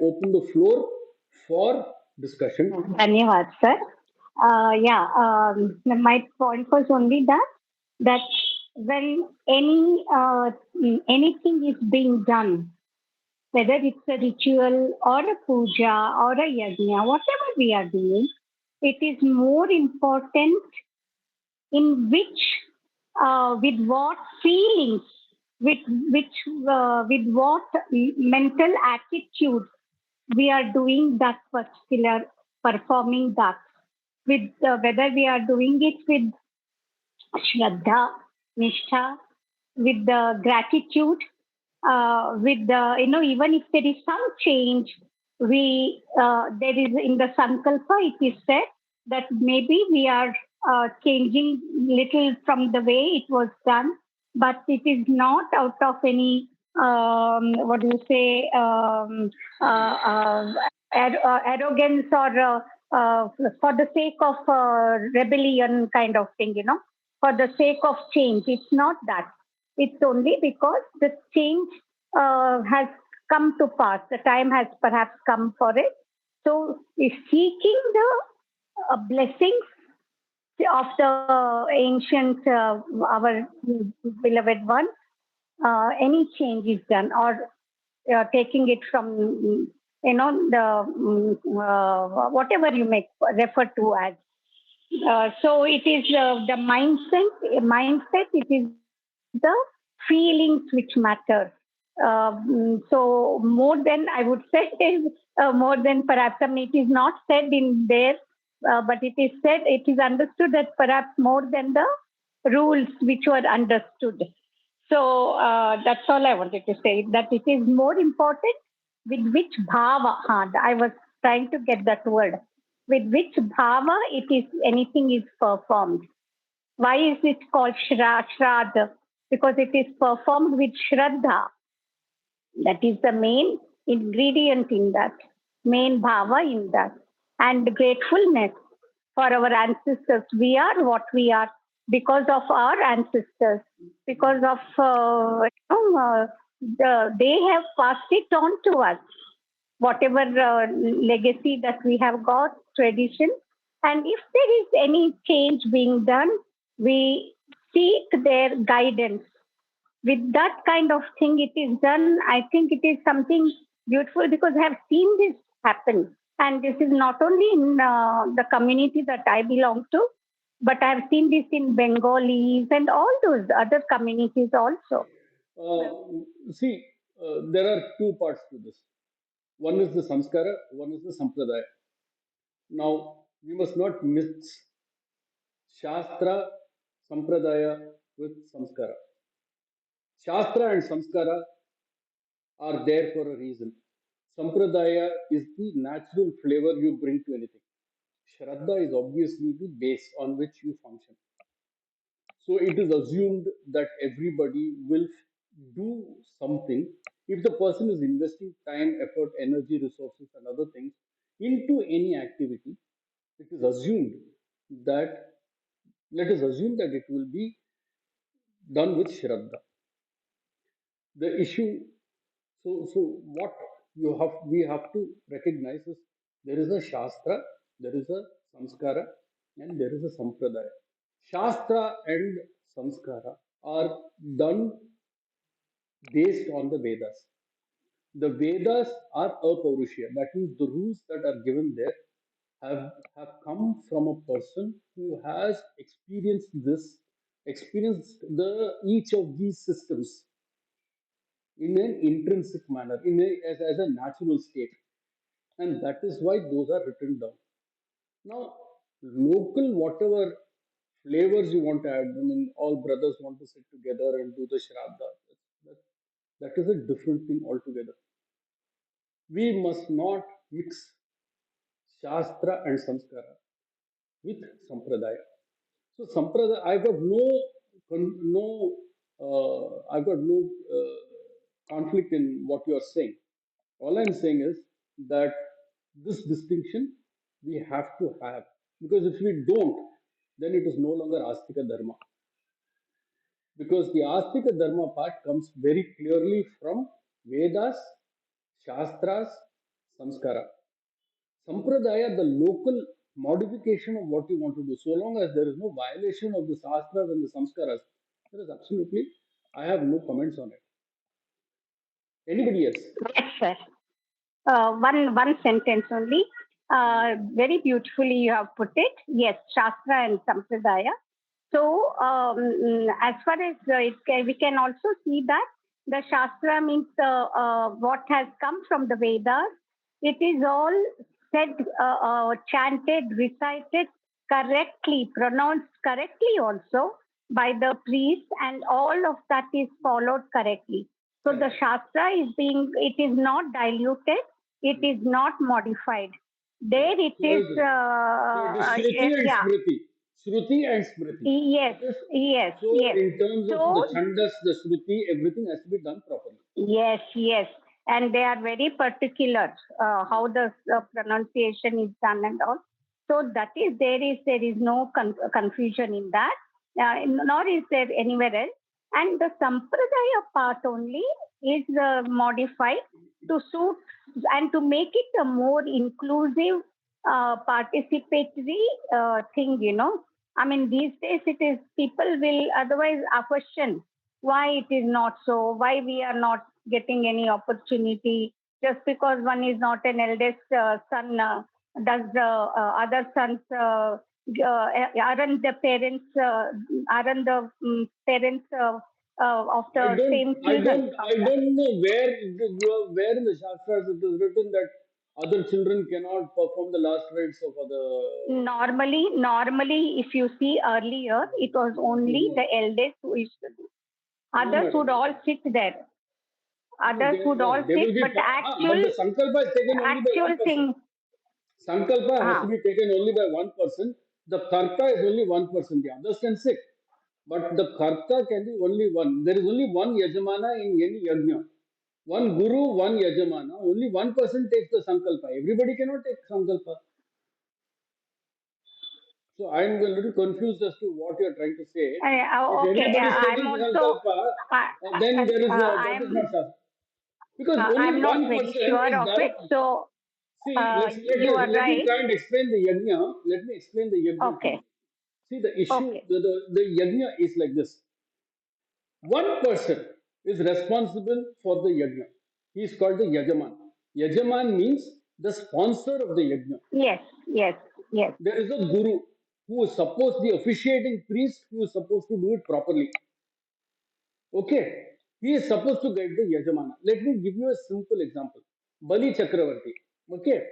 open the floor for discussion. Dhanyavad, sir. Yeah, my point was only that when anything is being done, whether it's a ritual or a puja or a yajna, whatever we are doing, it is more important in which, with what feelings, with which, with what mental attitude we are doing that particular performing that, with whether we are doing it with Shraddha, Nishtha, with the gratitude, with the, even if there is some change, there is in the Sankalpa, it is said that maybe we are changing little from the way it was done, but it is not out of any, what do you say, arrogance or for the sake of rebellion kind of thing, for the sake of change. It's not that. It's only because the change has come to pass. The time has perhaps come for it. So, is seeking the blessings of the ancient, our beloved one, any change is done, or taking it from, the whatever you may refer to as. So it is the mindset. Mindset. It is the feelings which matter. So more than I would say, more than perhaps. I mean, it is not said in there, but it is said. It is understood that perhaps more than the rules which were understood. So that's all I wanted to say. That it is more important with which bhava. I was trying to get that word. With which bhava it is anything is performed. Why is it called ShrAddha? Because it is performed with Shraddha. That is the main ingredient in that, main bhava in that. And gratefulness for our ancestors. We are what we are because of our ancestors, because of, they have passed it on to us, whatever legacy that we have got, tradition. And if there is any change being done, we seek their guidance. With that kind of thing, it is done. I think it is something beautiful because I have seen this happen. And this is not only in the community that I belong to, but I have seen this in Bengalis and all those other communities also. See, there are two parts to this. One is the samskara, one is the sampradaya. Now, we must not mix Shastra, Sampradaya with Samskara. Shastra and Samskara are there for a reason. Sampradaya is the natural flavor you bring to anything. Shraddha is obviously the base on which you function. So it is assumed that everybody will do something. If the person is investing time, effort, energy, resources, and other things into any activity, it is assumed that let us assume that it will be done with Shraddha. The issue, so what we have to recognize is there is a Shastra, there is a Samskara, and there is a Sampradaya. Shastra and Samskara are done based on the Vedas. The Vedas are apurusha, that means the rules that are given there have come from a person who has experienced the each of these systems in an intrinsic manner, as a natural state. And that is why those are written down. Now, local, whatever flavors you want to add, I mean, all brothers want to sit together and do the Shraddha. That, that is a different thing altogether. We must not mix Shastra and Samskara with Sampradaya. So Sampradaya, I've got no conflict in what you are saying. All I'm saying is that this distinction we have to have, because if we don't, then it is no longer Astika Dharma. Because the Astika Dharma part comes very clearly from Vedas, Shastras, samskara. Sampradaya, the local modification of what you want to do, so long as there is no violation of the Shastras and the Samskaras, there is absolutely, I have no comments on it. Anybody else? Yes, sir. One sentence only. Very beautifully you have put it. Yes, Shastra and Sampradaya. So, as far as we can also see that the Shastra means what has come from the Vedas. It is all said, chanted, recited correctly, pronounced correctly also by the priest, and all of that is followed correctly. So the Correct. Shastra is being, it is not diluted, it is not modified. There Correct. it is, So it is Shruti and yeah, Smriti. Shruti and Smriti. yes, That is, yes, so yes. in terms of the So, Chandas, the Shruti, everything has to be done properly. yes, yes. And they are very particular Hmm. how the pronunciation is done and all. So that is, there is no confusion in that, nor is there anywhere else. And the Sampradaya part only is modified to suit and to make it a more inclusive, participatory thing. I mean, these days it is people will otherwise question why it is not so, why we are not getting any opportunity just because one is not an eldest son. Does the other sons aren't the parents aren't the parents of the same children? I don't know where where in the Shastras it is written that other children cannot perform the last rites of other. Normally, if you see earlier, it was There is only no, the eldest who used to do. no, Others would madam. all sit there. No, Others would all they sit, will be, but but the actual sankalpa is taken only by one actual person. thing. Sankalpa has to Ah, be taken only by one person. The karta is only one person. The others can sit. But the karta can be only one. There is only one yajamana in any yajna. One guru, one yajamana. Only one person takes the sankalpa. Everybody cannot take sankalpa. So I am a little confused as to what you are trying to say. If okay, everybody is I'm taking also sankalpa, then there is that is not I'm shastra. Because only I'm not one very person sure is of it. done. So See, you are let me right. try and explain the yajna. Let me explain the yajna to you. Okay, See, the issue, okay, the yajna is like this. One person is responsible for the yajna. He is called the yajaman. Yajaman means the sponsor of the yajna. yes, yes, yes. There is a guru who is supposed, the officiating priest who is supposed to do it properly. Okay. He is supposed to guide the yajamana. Let me give you a simple example. Bali Chakravarti. Okay.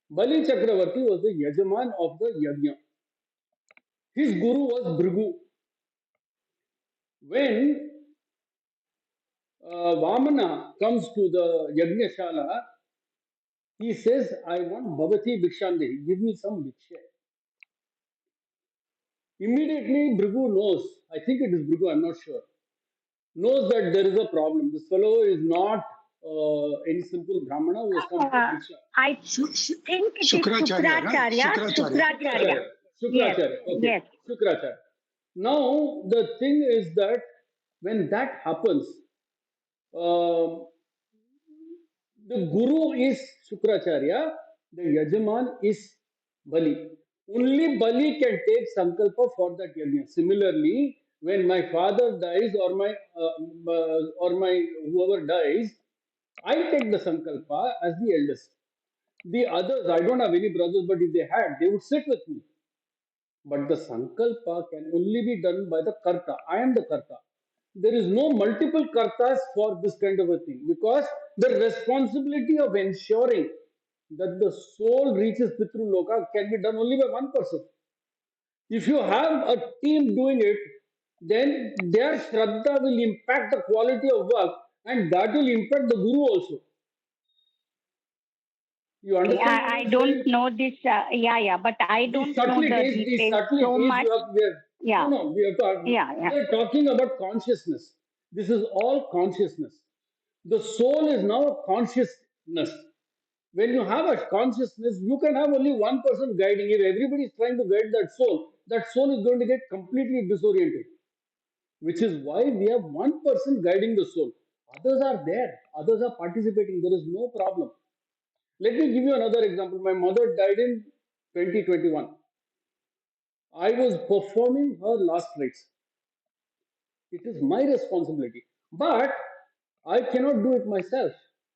Bali Chakravarti was the yajaman of the yajna. His guru was Bhrigu. When Vamana comes to the Yajnashala, he says, I want Bhavati Bhikshandehi. Give me some Bhiksha. Immediately, Bhrigu knows, I think it is Bhrigu, I'm not sure, knows that there is a problem. This fellow is not any simple Brahmana who has come for Uh, Bhiksha. I Shuk- think it is Shukracharya, right? Shukracharya. Shukracharya. Shukracharya. Shukracharya. Yes, Shukracharya. Okay. yes. Shukracharya. Now, the thing is that when that happens, um, the guru is Shukracharya, the Yajaman is Bali. Only Bali can take Sankalpa for that yajna. Similarly, when my father dies or my whoever dies, I take the Sankalpa as the eldest. The others, I don't have any brothers, but if they had, they would sit with me. But the Sankalpa can only be done by the Karta. I am the Karta. There is no multiple Kartas for this kind of a thing because the responsibility of ensuring that the soul reaches Pitru Loka can be done only by one person. If you have a team doing it, then their Shraddha will impact the quality of work and that will impact the Guru also. You understand what I I'm don't saying? know this. Yeah, yeah, but I don't know the These details so subtleties much. you have, we are, no, Yeah, no, yeah, we yeah. are talking about consciousness. This is all consciousness. The soul is now a consciousness. When you have a consciousness, you can have only one person guiding. If everybody is trying to guide that soul is going to get completely disoriented. Which is why we have one person guiding the soul. Others are there, others are participating. There is no problem. Let me give you another example. My mother died in 2021. I was performing her last rites. It is my responsibility. But I cannot do it myself.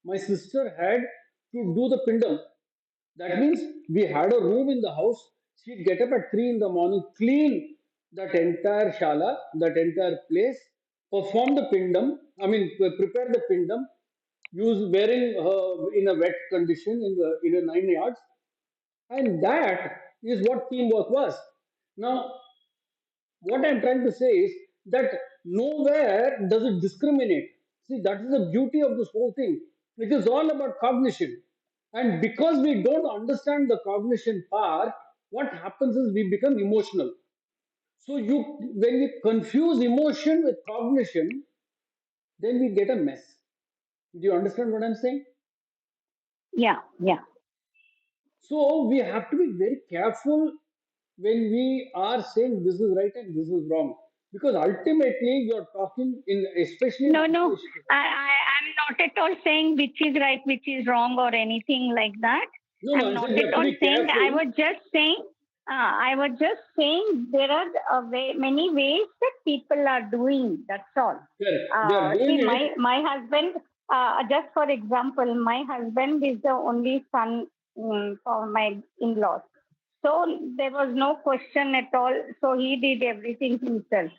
My sister had to do the pindam. That means we had a room in the house. She'd get up at 3 in the morning, clean that entire shala, that entire place, perform the pindam, prepare the pindam, use wearing in a wet condition in a 9 yards. And that is what teamwork was. Now, what I'm trying to say is that nowhere does it discriminate. See, that is the beauty of this whole thing. It is all about cognition. And because we don't understand the cognition part, what happens is we become emotional. So when we confuse emotion with cognition, then we get a mess. Do you understand what I'm saying? Yeah, yeah. So we have to be very careful when we are saying this is right and this is wrong, because ultimately you're talking in, especially in No, no. Advaita. I'm not at all saying which is right, which is wrong, or anything like that. No, no, I'm I'm not saying we at have to all be saying. careful. I was just saying there are many ways that people are doing. That's all. Correct. They are See, doing it. my husband. Just for example, my husband is the only son for my in-laws. So there was no question at all. So he did everything himself.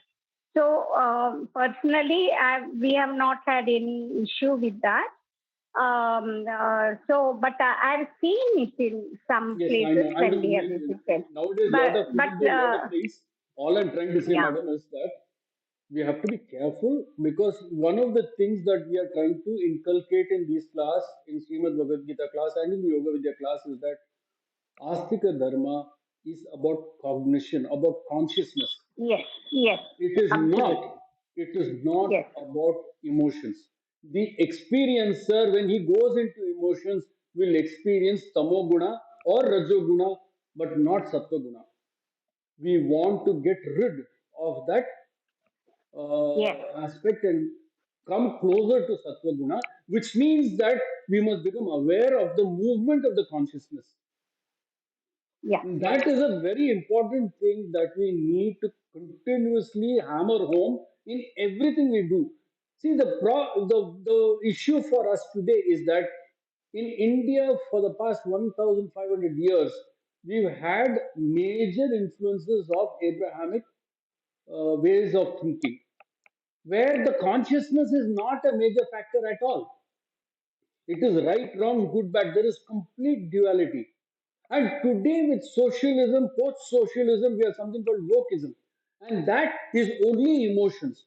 So personally, we have not had any issue with that. But I've seen it in some Yes, I places know. I when know. we have visited. Nowadays, lot But of people do a lot of things. All I'm trying to say, yeah, madam, is that we have to be careful, because one of the things that we are trying to inculcate in this class, in Srimad Bhagavad Gita class and in Yoga Vidya class, is that Astika Dharma is about cognition, about consciousness. yes, yes, It is absolutely, not. It is not yes, about emotions. The experiencer, when he goes into emotions, will experience tamoguna or rajoguna, but not sattva. We want to get rid of that yes, aspect and come closer to sattva guna, which means that we must become aware of the movement of the consciousness. yeah, That is a very important thing that we need to continuously hammer home in everything we do. See, the issue for us today is that in India, for the past 1,500 years, we've had major influences of Abrahamic ways of thinking, where the consciousness is not a major factor at all. It is right, wrong, good, bad. There is complete duality. And today, with socialism, post socialism, we have something called wokeism. And that is only emotions.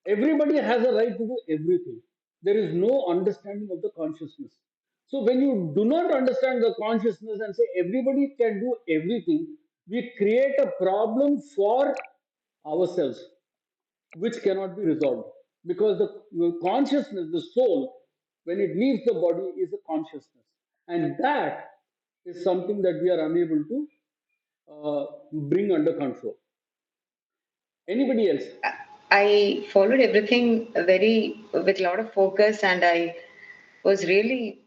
Everybody has a right to do everything. There is no understanding of the consciousness. So, when you do not understand the consciousness and say everybody can do everything, we create a problem for ourselves, which cannot be resolved, because the consciousness, the soul, when it leaves the body, is a consciousness, and that is something that we are unable to bring under control. Anybody else? I followed everything very with a lot of focus, and I was really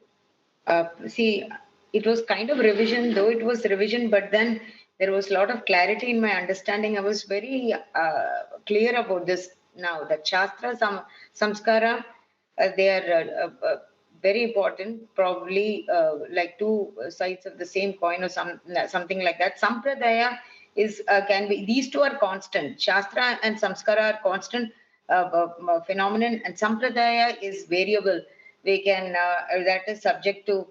see. It was kind of revision, though it was revision, but then there was a lot of clarity in my understanding. I was very clear about this now. That Shastra, Samskara, they are very important. Probably like two sides of the same coin, or something like that. Sampradaya is can be, these two are constant. Shastra and Samskara are constant phenomenon, and Sampradaya is variable. We can that is subject to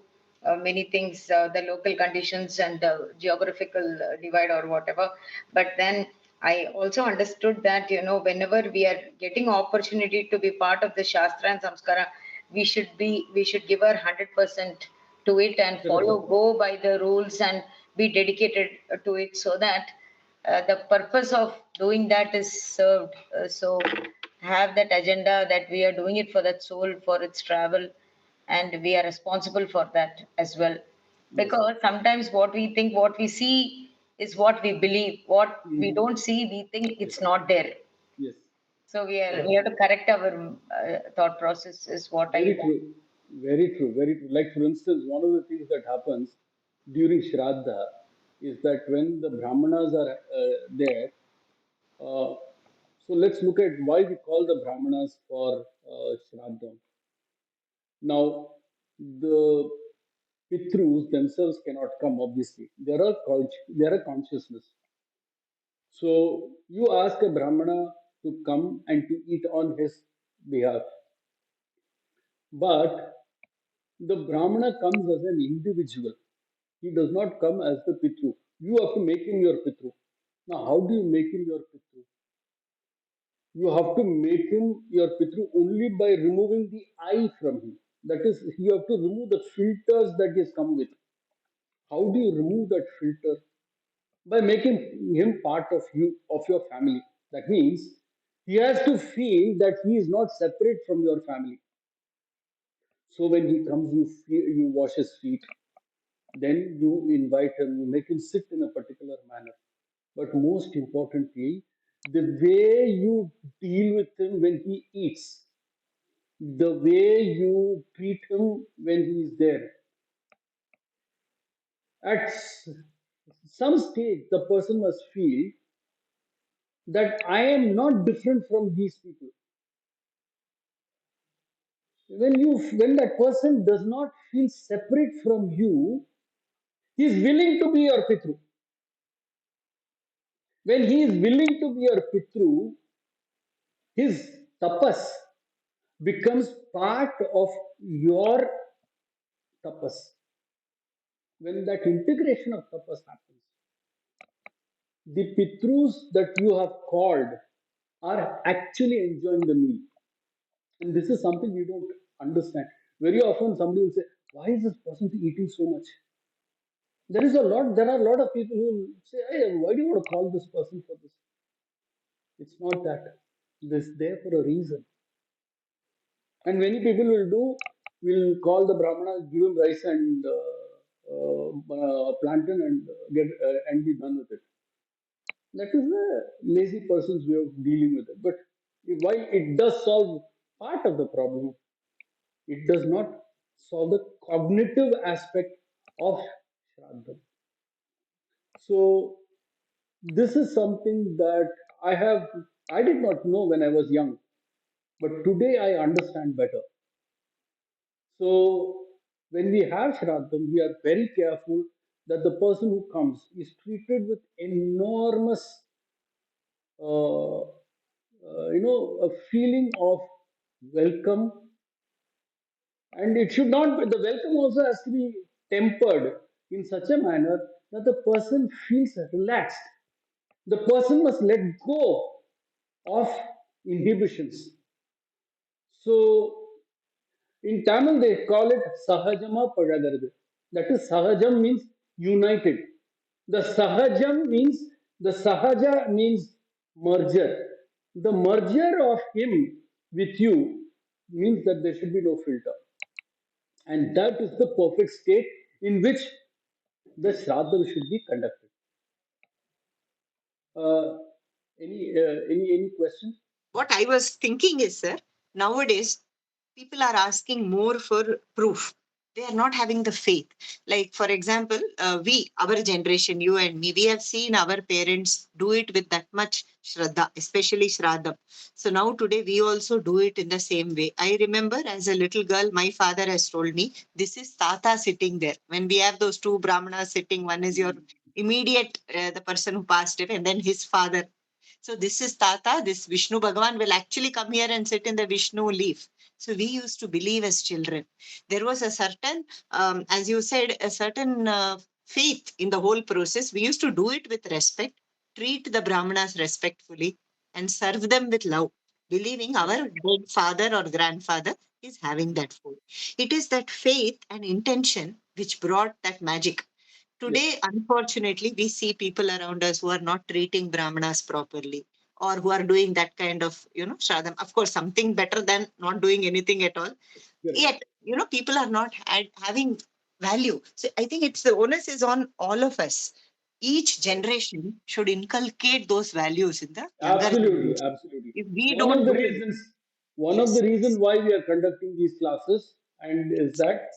many things, the local conditions and geographical divide or whatever. But then I also understood that, whenever we are getting opportunity to be part of the Shastra and Samskara, we should give our 100% to it and Correct. go by the rules and be dedicated to it, so that the purpose of doing that is served. So have that agenda that we are doing it for that soul, for its travel, and we are responsible for that as well. Yes. Because sometimes what we think, what we see, is what we believe. What we Mhm. don't see, we think Yes. it's not there. Yes. So we Correct. have to correct our thought process, is what I Very learned. true. Very true, very true. Like, for instance, one of the things that happens during ShrAddha is that when the Brahmanas are there, uh, so let's look at why we call the Brahmanas for ShrAddha. Now, the Pitrus themselves cannot come, obviously. There are consciousness. So, you ask a Brahmana to come and to eat on his behalf. But the Brahmana comes as an individual. He does not come as the Pitru. You have to make him your Pitru. Now, how do you make him your Pitru? You have to make him your Pitru only by removing the I from him. That is, you have to remove the filters that he has come with. How do you remove that filter? By making him part of you, of your family. That means he has to feel that he is not separate from your family. So when he comes, you wash his feet. Then you invite him, you make him sit in a particular manner. But most importantly, the way you deal with him when he eats, the way you treat him when he is there. At some stage, the person must feel that I am not different from these people. When that person does not feel separate from you, he is willing to be your pitru. When he is willing to be your pitru, his tapas becomes part of your tapas. When that integration of tapas happens, the pitrus that you have called are actually enjoying the meal. And this is something you don't understand. Very often somebody will say, why is this person eating so much? There are a lot of people who will say, hey, why do you want to call this person for this? It's not that. This is there for a reason. And many people will call the Brahmana, give him rice and plantain and be done with it. That is a lazy person's way of dealing with it. But while it does solve part of the problem, it does not solve the cognitive aspect of Shraddha. So this is something that I did not know when I was young, but today I understand better. So when we have Shraddham, we are very careful that the person who comes is treated with enormous, a feeling of welcome, and it should not be, the welcome also has to be tempered in such a manner that the person feels relaxed. The person must let go of inhibitions. So in Tamil, they call it Sahajama Padagaradu. That is, Sahajam means united. The Sahaja means merger. The merger of him with you means that there should be no filter. And that is the perfect state in which the Shraddha should be conducted. Uh, any question? What I was thinking is, sir, nowadays people are asking more for proof. They are not having the faith. Like, for example, our generation, you and me, we have seen our parents do it with that much Shraddha, especially Shraddha. So now today we also do it in the same way. I remember as a little girl, my father has told me, this is Tata sitting there. When we have those two Brahmanas sitting, one is your immediate, the person who passed away, and then his father. So this is Tata, this Vishnu Bhagavan will actually come here and sit in the Vishnu leaf. So we used to believe as children. There was a certain, as you said, a certain faith in the whole process. We used to do it with respect, treat the Brahmanas respectfully, and serve them with love, believing our dead father or grandfather is having that food. It is that faith and intention which brought that magic. Yes. Today, unfortunately, we see people around us who are not treating Brahmanas properly or who are doing that kind of, shradam. Of course, something better than not doing anything at all. Correct. Yet, people are not having value. So I think it's the onus is on all of us. Each generation should inculcate those values in the younger Absolutely, generation. absolutely. If we One of don't the do it, reasons, one of the yes, reasons why we are conducting these classes and is that,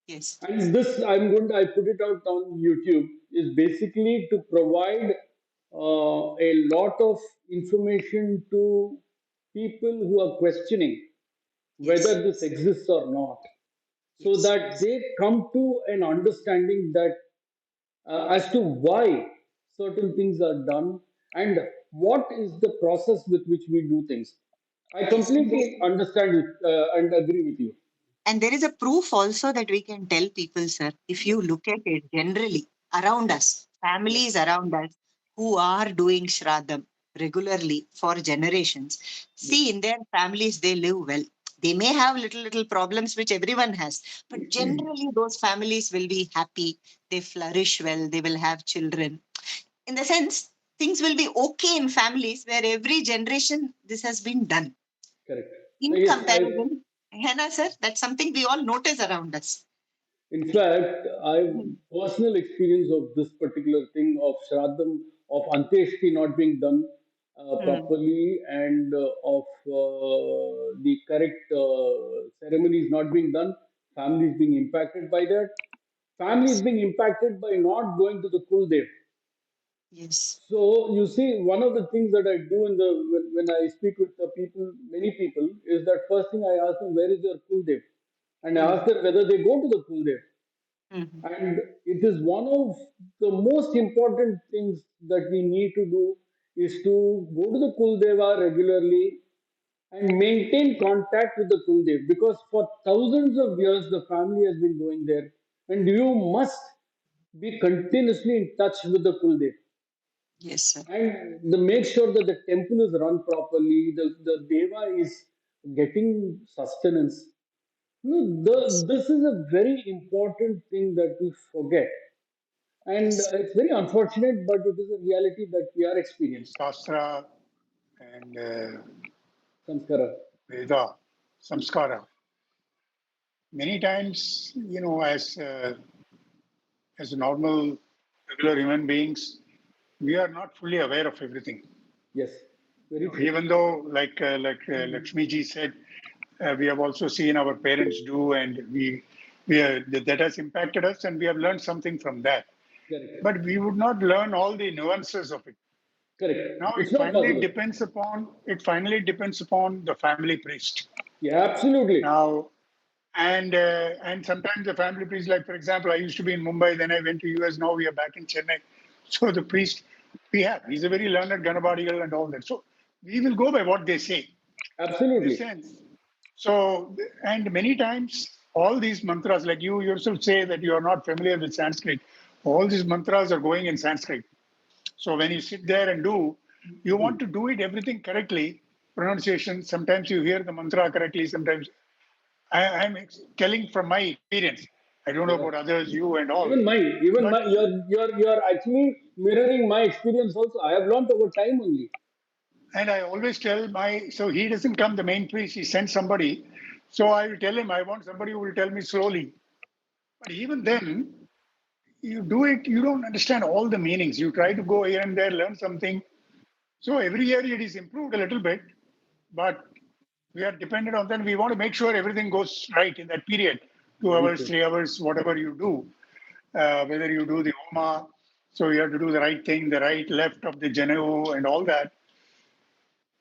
Yes. and this I put it out on YouTube, is basically to provide a lot of information to people who are questioning Yes. whether this exists or not, so Yes. that they come to an understanding that as to why certain things are done and what is the process with which we do things. I Yes. completely understand it and agree with you. And there is a proof also that we can tell people, sir, if you look at it generally around us, Yes, families around us who are doing Shraddha regularly for generations, yes, see in their families they live well. They may have little problems which everyone has, but generally those families will be happy, they flourish well, they will have children. In the sense, things will be okay in families where every generation this has been done. correct. In Yes, comparison, Hannah, sir, that's something we all notice around us. in fact, I've Hmm. personal experience of this particular thing of Shraddham, of Anteshti not being done Hmm. properly, and of the correct ceremonies not being done, families being impacted by that, families Yes. being impacted by not going to the Kuldev. Yes. So you see, one of the things that I do when I speak with the people, many people, is that first thing I ask them, where is your Kuldev? And I ask Hmm. them whether they go to the Kuldev. Hmm. And it is one of the most important things that we need to do is to go to the Kuldeva regularly and maintain contact with the Kuldev, because for thousands of years the family has been going there, and you must be continuously in touch with the Kuldev Yes, sir. and the make sure that the temple is run properly, the deva is getting sustenance. No, Yes. this is a very important thing that we forget. And Yes. it's very unfortunate, but it is a reality that we are experiencing. Shastra and Samskara. Veda, Samskara. Many times, as normal, regular human beings, we are not fully aware of everything. Yes, very true. Even though, Lakshmi ji said, we have also seen our parents do, and that has impacted us, and we have learned something from that. Correct. But we would not learn all the nuances of it. Correct. Now It's not possible. it finally depends upon the family priest. Yeah, absolutely. Now, and sometimes the family priest, like for example, I used to be in Mumbai, then I went to US. Now we are back in Chennai. So the priest he's a very learned Ganabadigal and all that. So we will go by what they say. In this Absolutely. sense, so and many times all these mantras, like you yourself say that you are not familiar with Sanskrit, all these mantras are going in Sanskrit. So when you sit there and do, you want to do it everything correctly. Pronunciation. Sometimes you hear the mantra correctly. Sometimes I'm telling from my experience. I don't know Yeah. about others, you and all, Even but my, you're actually mirroring my experience also. I have learned over time only. and I always tell so he doesn't come the main priest. He sends somebody. So I will tell him I want somebody who will tell me slowly. But even then, you do it. You don't understand all the meanings. You try to go here and there, learn something. So every year it is improved a little bit, but we are dependent on that. We want to make sure everything goes right in that period, two Very hours, true. 3 hours, whatever you do. Whether you do the Homa, so you have to do the right thing, the right, left of the Janu and all that.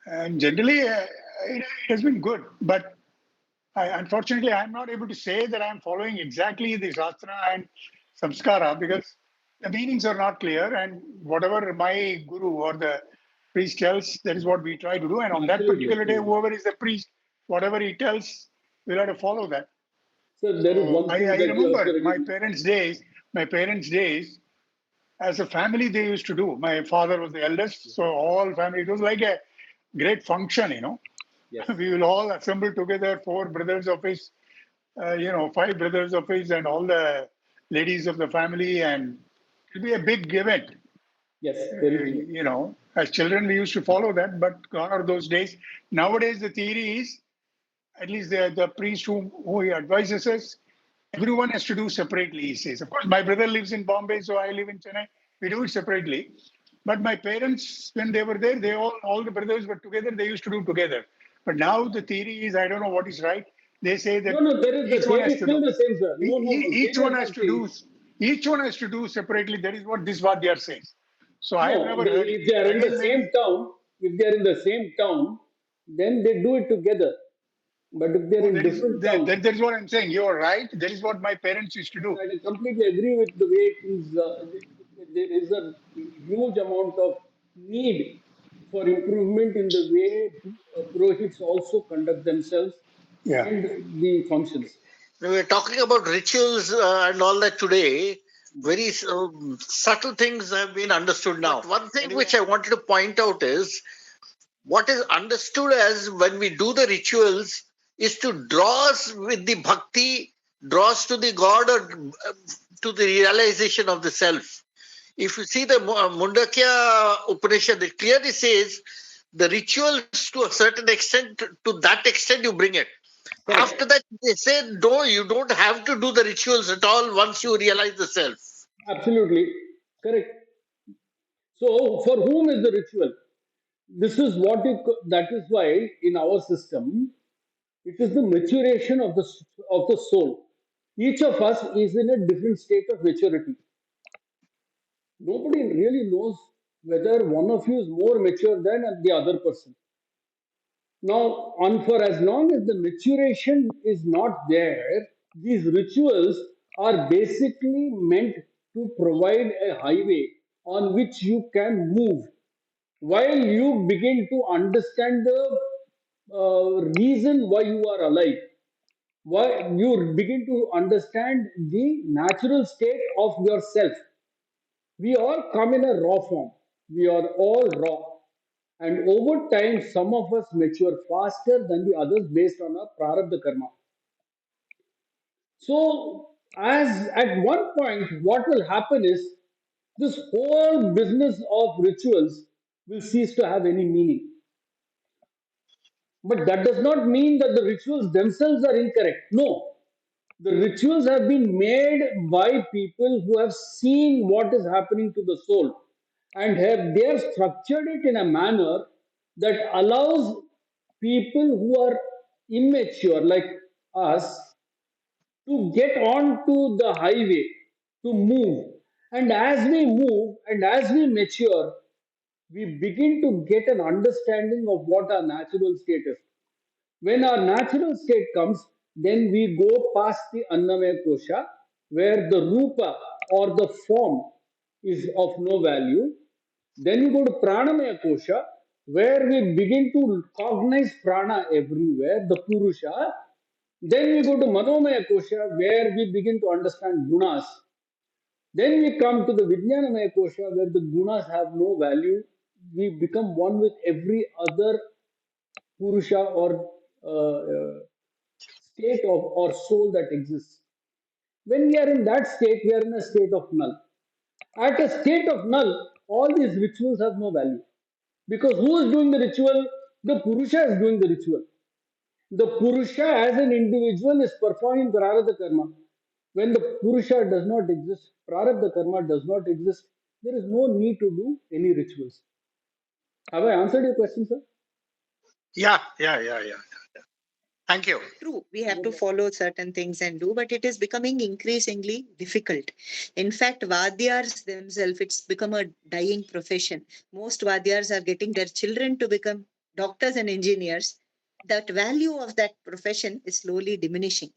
And generally, it has been good. But unfortunately, I'm not able to say that I'm following exactly the Shastra and Samskara because the meanings are not clear. And whatever my guru or the priest tells, that is what we try to do. And on that Absolutely. particular day, Absolutely. whoever is the priest, whatever he tells, we'll have to follow that. So there is So one thing I that you also remember recognize. my parents' days, as a family they used to do. My father was the eldest, so all family, it was like a great function. Yes. We will all assemble together, four brothers of his, five brothers of his, and all the ladies of the family, and it'll be a big event. Yes. Very true. As children we used to follow that, but gone are those days. Nowadays the theory is, at least the priest who advises us, everyone has to do separately, he says. Of course, my brother lives in Bombay, so I live in Chennai. We do it separately. But my parents, when they were there, all the brothers were together, they used to do together. But now the theory is, I don't know what is right. They say that No, there is the each one same. has It's to still do. the same, sir. No. Each Here's one what has I'm to saying. do. Each one has to do separately. That is what this what they are saying. So I have No, never heard it. if they are in the Again, maybe. same town, if they are in the same town, then they do it together. But if they're No, in different towns, that is what I'm saying. You're right. That is what my parents used to do. I completely agree with the way things. There is a huge amount of need for improvement in the way Purohits also conduct themselves Yeah. and the functions. Now, we're talking about rituals and all that today. Very subtle things have been understood now. But one thing which I wanted to point out is what is understood as when we do the rituals is to draw us with the bhakti, draw us to the God or to the realization of the self. If you see the Mundakya Upanishad, it clearly says the rituals to a certain extent, to that extent you bring it. After Correct. that, they say, no, you don't have to do the rituals at all once you realize the self. Absolutely. Correct. So, for whom is the ritual? This is what that is why in our system, it is the maturation of the soul. Each of us is in a different state of maturity. Nobody really knows whether one of you is more mature than the other person. Now, on for as long as the maturation is not there, these rituals are basically meant to provide a highway on which you can move while you begin to understand the reason why you are alive, why you begin to understand the natural state of yourself. We all come in a raw form. We are all raw. And over time, some of us mature faster than the others based on our prarabdha karma. So, as at one point, what will happen is this whole business of rituals will cease to have any meaning. But that does not mean that the rituals themselves are incorrect. No, the rituals have been made by people who have seen what is happening to the soul and they have structured it in a manner that allows people who are immature like us to get onto the highway to move. And as we move and as we mature, we begin to get an understanding of what our natural state is. When our natural state comes, then we go past the Annamaya Kosha, where the Rupa or the form is of no value. Then we go to Pranamaya Kosha, where we begin to cognize prana everywhere, the purusha. Then we go to Manomaya Kosha, where we begin to understand gunas. Then we come to the Vijnanamaya Kosha, where the gunas have no value. We become one with every other purusha or state of or soul that exists. When we are in that state, we are in a state of null. At a state of null, all these rituals have no value. Because who is doing the ritual? The Purusha is doing the ritual. The Purusha as an individual is performing Prarabdha Karma. When the Purusha does not exist, Prarabdha Karma does not exist, there is no need to do any rituals. Have I answered your question, sir? Yeah. Thank you. True, we have to follow certain things and do, but it is becoming increasingly difficult. In fact, Vadyars themselves, it's become a dying profession. Most Vadyars are getting their children to become doctors and engineers. That value of that profession is slowly diminishing.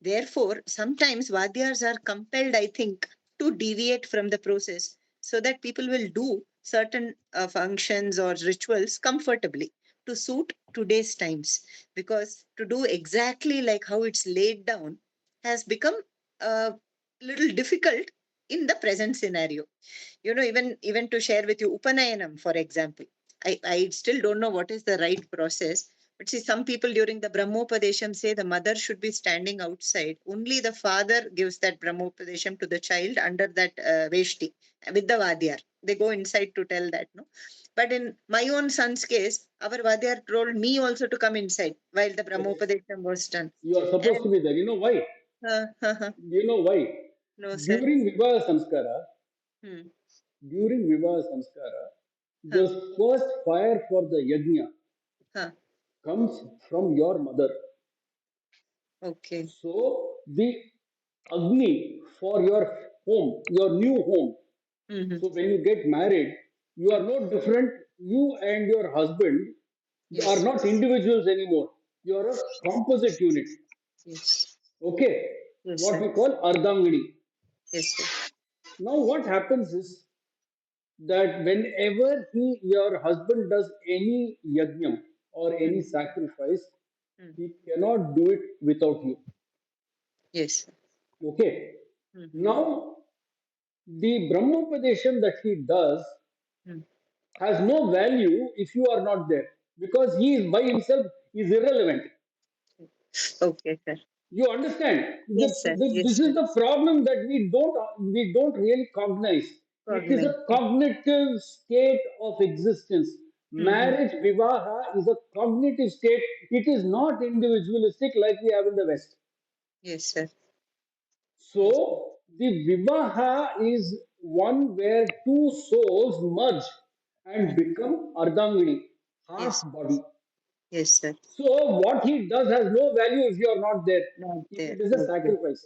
Therefore, sometimes Vadyars are compelled, I think, to deviate from the process so that people will do certain functions or rituals comfortably to suit today's times. Because to do exactly like how it's laid down has become a little difficult in the present scenario. Even to share with you Upanayanam, for example, I still don't know what is the right process. But see, some people during the Brahmopadesham say the mother should be standing outside. Only the father gives that Brahmopadesham to the child under that veshti with the Vadyar. They go inside to tell that, no? But in my own son's case, our Vadyar told me also to come inside while the Yes. Brahmopadesham was done. You are supposed And to be there. You know why? Do you know why? no, sir. During Vivaha Samskara, Hmm. during Vivaha Samskara, Huh. the first fire for the yajna Huh. comes from your mother. Okay. So the Agni for your home, your new home. Mm-hmm. So when you get married, you are no different. You and your husband are Yes. not individuals anymore. You are a composite unit. Yes. Okay, Yes, what sir. we call Ardhangini. Yes, sir. Now, what happens is that whenever your husband does any yajna or any Mm. sacrifice, Mm. he cannot do it without you. Yes, sir. Okay. Mm-hmm. Now, the Brahmopadesham that he does Mm. has no value if you are not there because he is by himself is irrelevant. Okay, sir. You understand? Yes, sir. This Yes, sir. is the problem that we don't really cognize. It is Cognate. a cognitive state of existence. Mm-hmm. Marriage, vivaha, is a cognitive state. It is not individualistic like we have in the West. Yes, sir. Yes, sir. So the vivaha is one where two souls merge and Mm-hmm. become ardhangini, half Yes. body. Yes, sir. So what he does has no value if you are not there. Not If there. it is a Okay. sacrifice,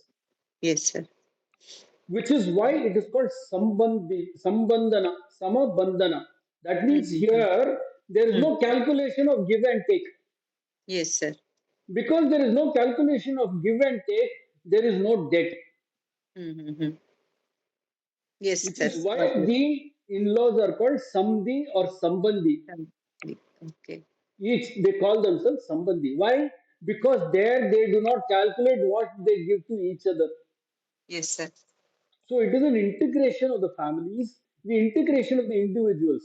Yes, sir. which is why it is called sambandhana, samabandhana. That means Mm-hmm. here there is Mm. no calculation of give and take. Yes, sir. Because there is no calculation of give and take, there is no debt. Mm-hmm. Yes, Which sir. is why Got it. the in-laws are called samdi or sambandhi. Okay. Each they call themselves sambandhi. Why? Because there they do not calculate what they give to each other. Yes, sir. So it is an integration of the families, the integration of the individuals.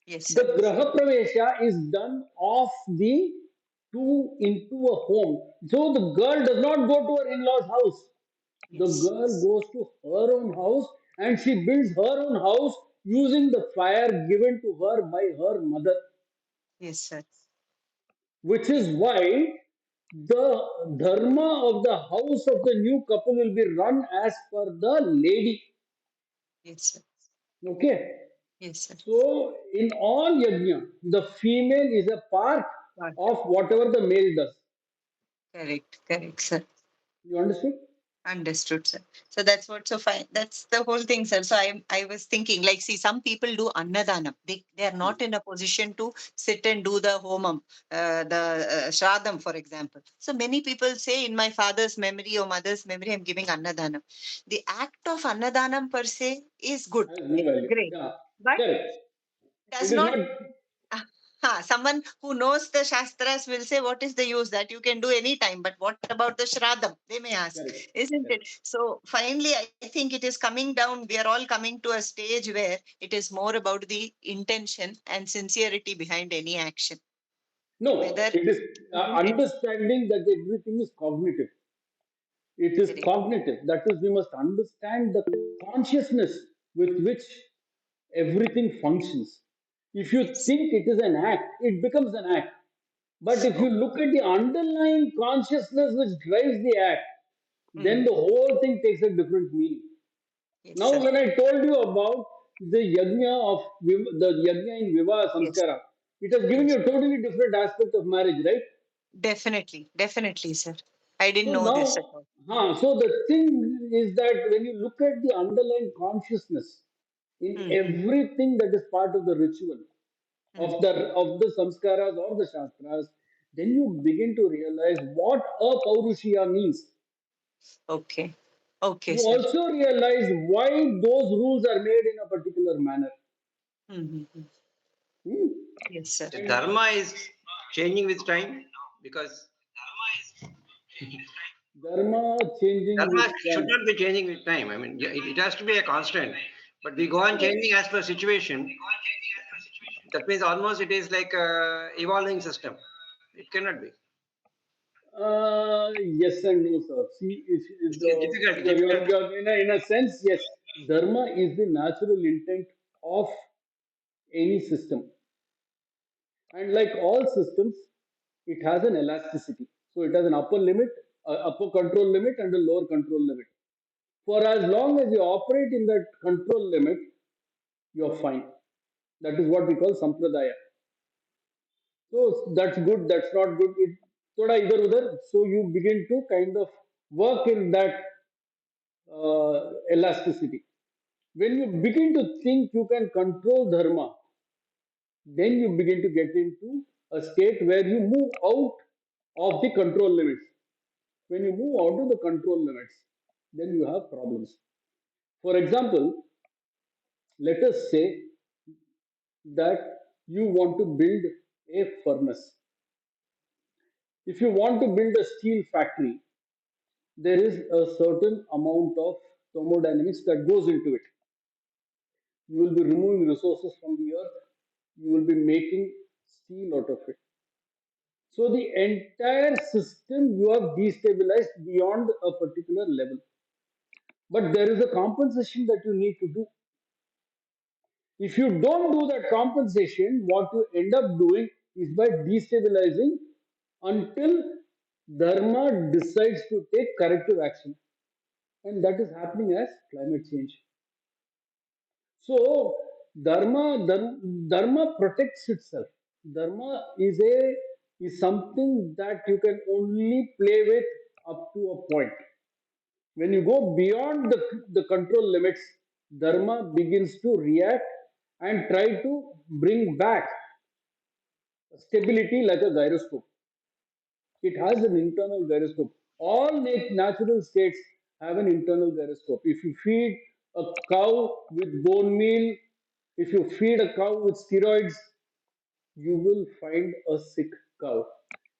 Yes, The sir. Graha Pravesha is done of the two into a home. So the girl does not go to her in-laws' house. The Yes. girl goes to her own house and she builds her own house using the fire given to her by her mother, Yes, sir. which is why the dharma of the house of the new couple will be run as per the lady. Yes, sir. Okay. Yes, sir. So, in all yajna, the female is a part Got of whatever the male does. Correct. Correct, sir. You understood? Understood, sir. So that's what so fine. That's the whole thing, sir. So I was thinking, like, see, some people do annadanam. They are not in a position to sit and do the homam, the shradham, for example. So many people say, in my father's memory or mother's memory, I'm giving annadanam. The act of annadanam per se is good. Has no It's value. great, Yeah, but correct. does It is not. not Someone who knows the Shastras will say, what is the use that you can do any time? But what about the Shraddham? They may ask, correct. isn't it? Correct. So finally, I think it is coming down. We are all coming to a stage where it is more about the intention and sincerity behind any action. No, Whether it is it's understanding that everything is cognitive. It is correct. cognitive. That is, we must understand the consciousness with which everything functions. If you Yes. think it is an act, it becomes an act. But if you Okay. look at the underlying consciousness which drives the act, then Mm. the whole thing takes a different meaning. Yes, Now, sir. when I told you about the yajna in Vivaha Yes. Samskara, it has given Yes. you a totally different aspect of marriage, right? Definitely. Definitely, sir. I didn't So know this at now, all. so the thing is that when you look at the underlying consciousness in Mm-hmm. everything that is part of the ritual Mm. of the samskaras or the shastras, then you begin to realize what a paurushiya means. Okay. Okay, You sir. also realize why those rules are made in a particular manner. Mm-hmm. Hmm? Yes, sir. The And dharma is changing with time because dharma changing with dharma should time. not be changing with time. I mean, it has to be a constant. But we go on Correct. changing as per situation. That means almost it is like a evolving system. It cannot be. Yes and no, sir. See, It's difficult. Difficult. in a sense, yes, dharma is the natural intent of any system. And like all systems, it has an elasticity. So it has an upper limit, upper control limit, and a lower control limit. For as long as you operate in that control limit, you're fine. That is what we call sampradaya. So that's good, that's not good. thoda idhar udhar. So you begin to kind of work in that elasticity. When you begin to think you can control dharma, then you begin to get into a state where you move out of the control limits. When you move out of the control limits, then you have problems. For example, let us say that you want to build a furnace. If you want to build a steel factory, there is a certain amount of thermodynamics that goes into it. You will be removing resources from the earth, you will be making steel out of it. So the entire system you have destabilized beyond a particular level. But there is a compensation that you need to do. If you don't do that compensation, what you end up doing is by destabilizing until Dharma decides to take corrective action. And that is happening as climate change. So dharma protects itself. Dharma is something that you can only play with up to a point. When you go beyond the control limits, dharma begins to react and try to bring back stability like a gyroscope. It has an internal gyroscope. All natural states have an internal gyroscope. If you feed a cow with bone meal, if you feed a cow with steroids, you will find a sick cow.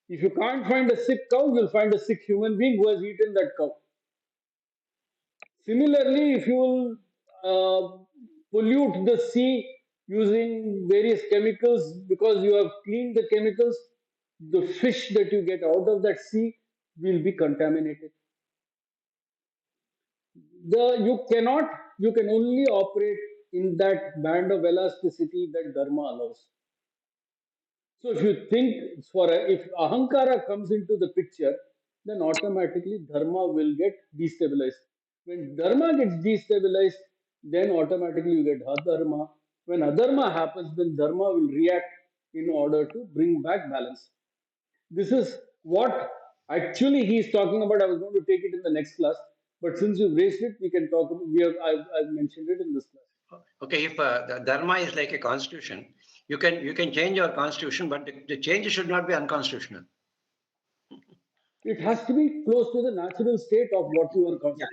If you can't find a sick cow, you'll find a sick human being who has eaten that cow. Similarly, if you will pollute the sea using various chemicals because you have cleaned the chemicals, the fish that you get out of that sea will be contaminated. You can only operate in that band of elasticity that Dharma allows. So if you think if ahankara comes into the picture, then automatically dharma will get destabilized. When dharma gets destabilized, then automatically you get adharma. When adharma happens, then dharma will react in order to bring back balance. This is what actually he is talking about. I was going to take it in the next class, but since you've raised it, we can talk. I've mentioned it in this class. Okay, if the dharma is like a constitution, you can change your constitution, but the change should not be unconstitutional. It has to be close to the natural state of what Yeah,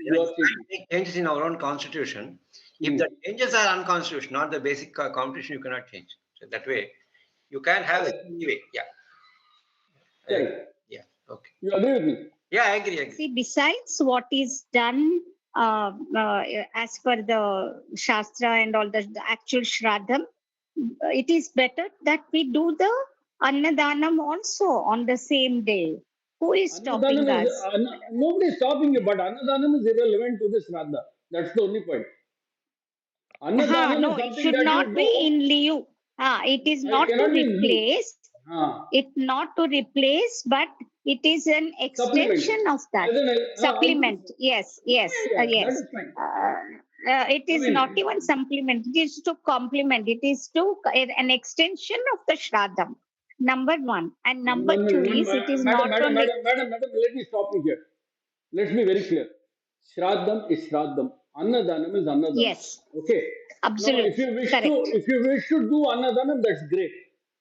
you are you changing. can't make changes in our own constitution. If Hmm. the changes are unconstitutional, not the basic constitution, you cannot change. So that way, you can have Correct. it anyway. Yeah. Correct. Yeah. Okay. You agree with me? Yeah, I agree. See, besides what is done as per the Shastra and all the actual ShrAddha, it is better that we do the Annadanam also on the same day. Who is Annadanam stopping is us? nobody is stopping you, but Annadanam is irrelevant to this Shraddha. That's the only point. Annadanam is No, it something should that you not be do. in lieu. It is It not to cannot be in lieu. replace. It not to replace, but it is an Supplement. extension of that As an supplement. Yes, yes, that yes. is fine. It I is not mean, even supplement. It is to complement. It is to an extension of the Shraddam. Number one, and number two is it is not only madam, let me stop you here. Let's be very clear. Shraddam is Shraddam. Annadanam is Annadanam. yes, Okay. Now, absolute, correct. if you wish to do Annadanam, that's great.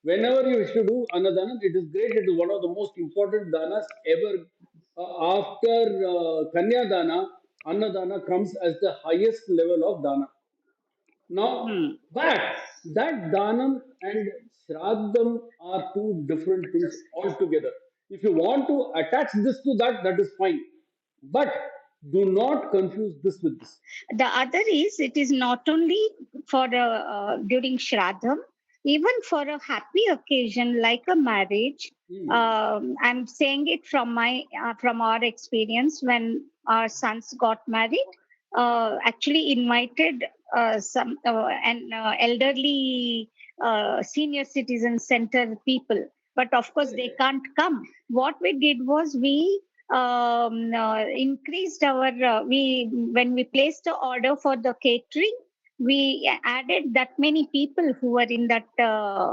Whenever you wish to do Annadanam, it is great. It is one of the most important danas ever. After Kanya Dana, Annadana comes as the highest level of dana. Now, Hmm. that Danam and Shraddam are two different things altogether. If you want to attach this to that, that is fine. But do not confuse this with this. The other is it is not only for during Shraddham, even for a happy occasion like a marriage. Hmm. I'm saying it from our experience when our sons got married. Actually, invited some an elderly senior citizen center people, but of course they can't come. What we did was we increased our we when we placed the order for the catering, we added that many people who were in that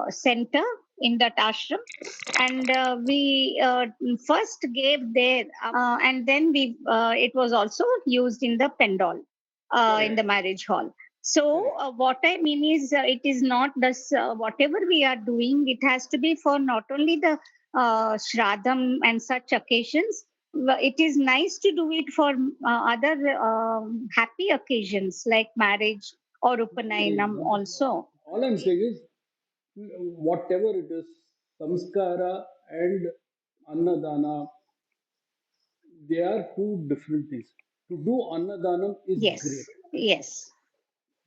center, in that ashram, and we first gave there, and then we it was also used in the pendal, in the marriage hall. So what I mean is, it is not this whatever we are doing. It has to be for not only the shraddham and such occasions. It is nice to do it for other happy occasions like marriage or Upanayanam also. All I'm saying is, whatever it is, samskara and annadana, they are two different things. To do annadanam is great, Yes, yes,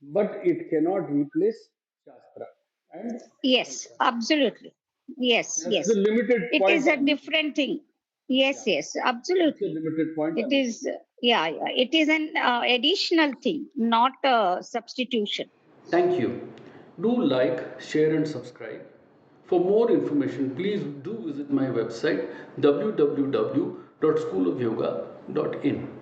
but it cannot replace Shastra and yes, Sanskara. absolutely. Yes, That's the yes. limited It point is a I'm making. different thing. Yes, Yeah, yes, that's a absolutely. limited point It I'm making. is, yeah, yeah. It is an additional thing, not a substitution. Thank you. Do like, share, and subscribe. For more information, please do visit my website www.schoolofyoga.in.